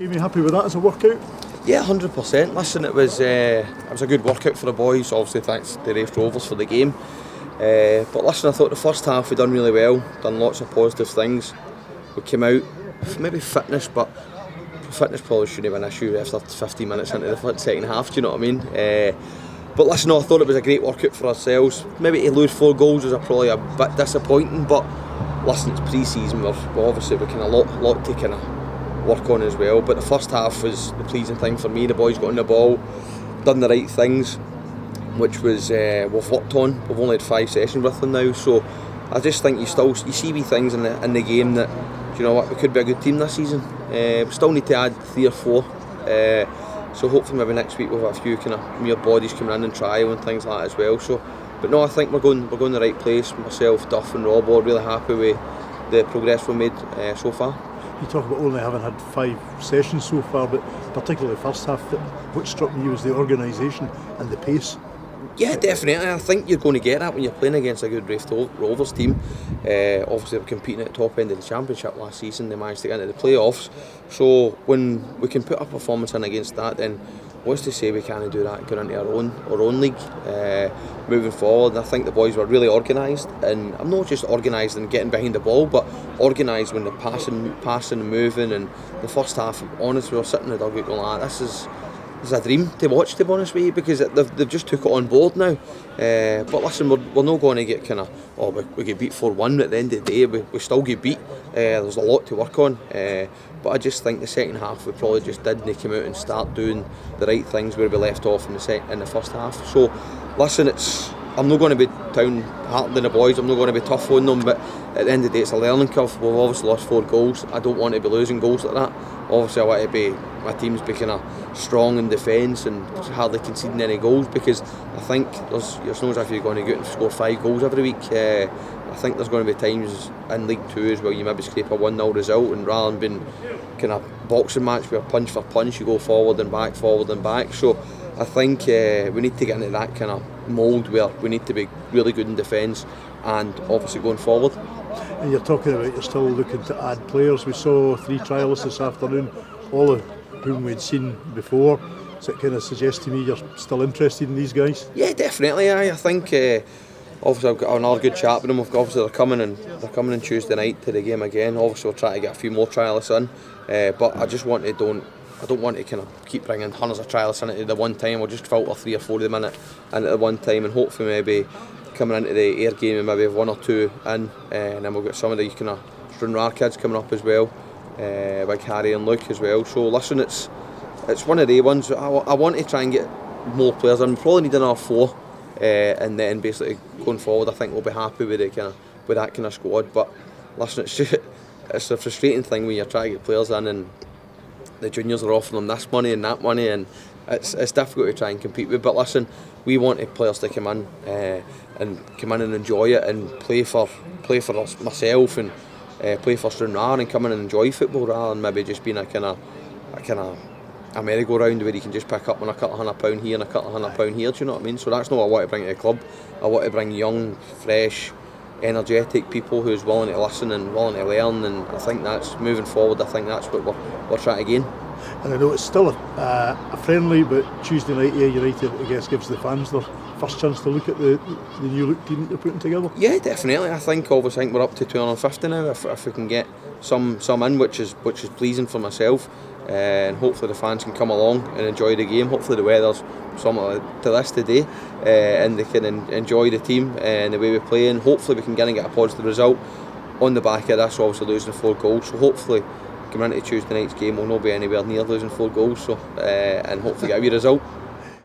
Jamie, happy with that as a workout? Yeah, 100%. Listen, it was a good workout for the boys. Obviously, thanks to Raith Rovers for the game. But listen, I thought the first half we done really well. Done lots of positive things. We came out, maybe fitness, but fitness probably shouldn't have been an issue after 15 minutes into the second half. Do you know what I mean? But listen, no, I thought it was a great workout for ourselves. Maybe to lose 4 goals was probably a bit disappointing, but listen, it's pre-season. We're obviously we kind of lot to kind of work on as well. But the first half was the pleasing thing for me. The boys got on the ball, done the right things, which was we've worked on. We've only had 5 sessions with them now, so I just think you see wee things in the game that, you know what, we could be a good team this season. We still need to add 3 or 4. So hopefully maybe next week we'll have a few kind of mere bodies coming in and trial and things like that as well. So, but no, I think we're going the right place. Myself, Duff and Rob are really happy with the progress we've made so far. You talk about only having had 5 sessions so far, but particularly the first half, what struck me was the organisation and the pace. Yeah, definitely. I think you're going to get that when you're playing against a good Raith Rovers team. Obviously, they were competing at the top end of the Championship last season. They managed to get into the playoffs. So when we can put a performance in against that, then what's to say we can't do that going into our own league moving forward. And I think the boys were really organised, and I'm not just organised in getting behind the ball, but organised when they're passing and moving. And the first half, honestly, we were sitting in the dugout going, this is a dream to watch, to be honest with you, because they've just took it on board now. But listen, we're not going to get kind of, we get beat 4-1 at the end of the day. We still get beat. There's a lot to work on. But I just think the second half we probably just didn't come out and start doing the right things where we left off in the first half. So listen, I'm not going to be downhearted on the boys. I'm not going to be tough on them. But at the end of the day, it's a learning curve. We've obviously lost 4 goals. I don't want to be losing goals like that. Obviously, I want my team's be kind of strong in defence and hardly conceding any goals, because I think there's no as if you're going to go out and score 5 goals every week. I think there's going to be times in League 2 as well you maybe scrape a 1-0 result, and rather than being kind of boxing match where punch for punch you go forward and back. So I think we need to get into that kind of mould where we need to be really good in defence and obviously going forward. And you're talking about you're still looking to add players. We saw 3 trialists this afternoon, all of whom we'd seen before. So it kind of suggests to me you're still interested in these guys? Yeah, definitely. I think obviously I've got another good chat with them. Obviously they're coming on Tuesday night to the game again. Obviously we'll try to get a few more trialists in, but I just want to I don't want to kind of keep bringing hundreds of trialists in at the one time. We'll just filter 3 or 4 of them in at the one time, and hopefully maybe coming into the Ayr game and maybe have 1 or 2 in, and then we'll get some of the kind of Stranraer kids coming up as well, like Harry and Luke as well. So listen, it's one of the ones. I want to try and get more players in. We probably need another 4, and then basically going forward, I think we'll be happy with that kind of squad. But listen, it's a frustrating thing when you're trying to get players in and the juniors are offering them this money and that money, and it's difficult to try and compete with. But listen, we want the players to come in and enjoy it and play for myself and play for Stranraer and come in and enjoy football, rather than maybe just being a kind of a merry-go-round where you can just pick up on a couple of £100 here and a couple of £100 here. Do you know what I mean? So that's not what I want to bring to the club. I want to bring young, fresh, energetic people who's willing to listen and willing to learn, and I think that's moving forward. I think that's what we're trying to gain. And I know it's still a friendly, but Tuesday night, United, I guess, gives the fans their first chance to look at the new look team that they're putting together. Yeah, definitely. I think we're up to 250 now. If we can get some in, which is pleasing for myself, and hopefully the fans can come along and enjoy the game. Hopefully the weather's similar to this today, and they can enjoy the team and the way we play, and hopefully we can get a positive result on the back of this. Obviously losing 4 goals, so hopefully coming into Tuesday night's game we'll not be anywhere near losing 4 goals. So and hopefully get a wee result.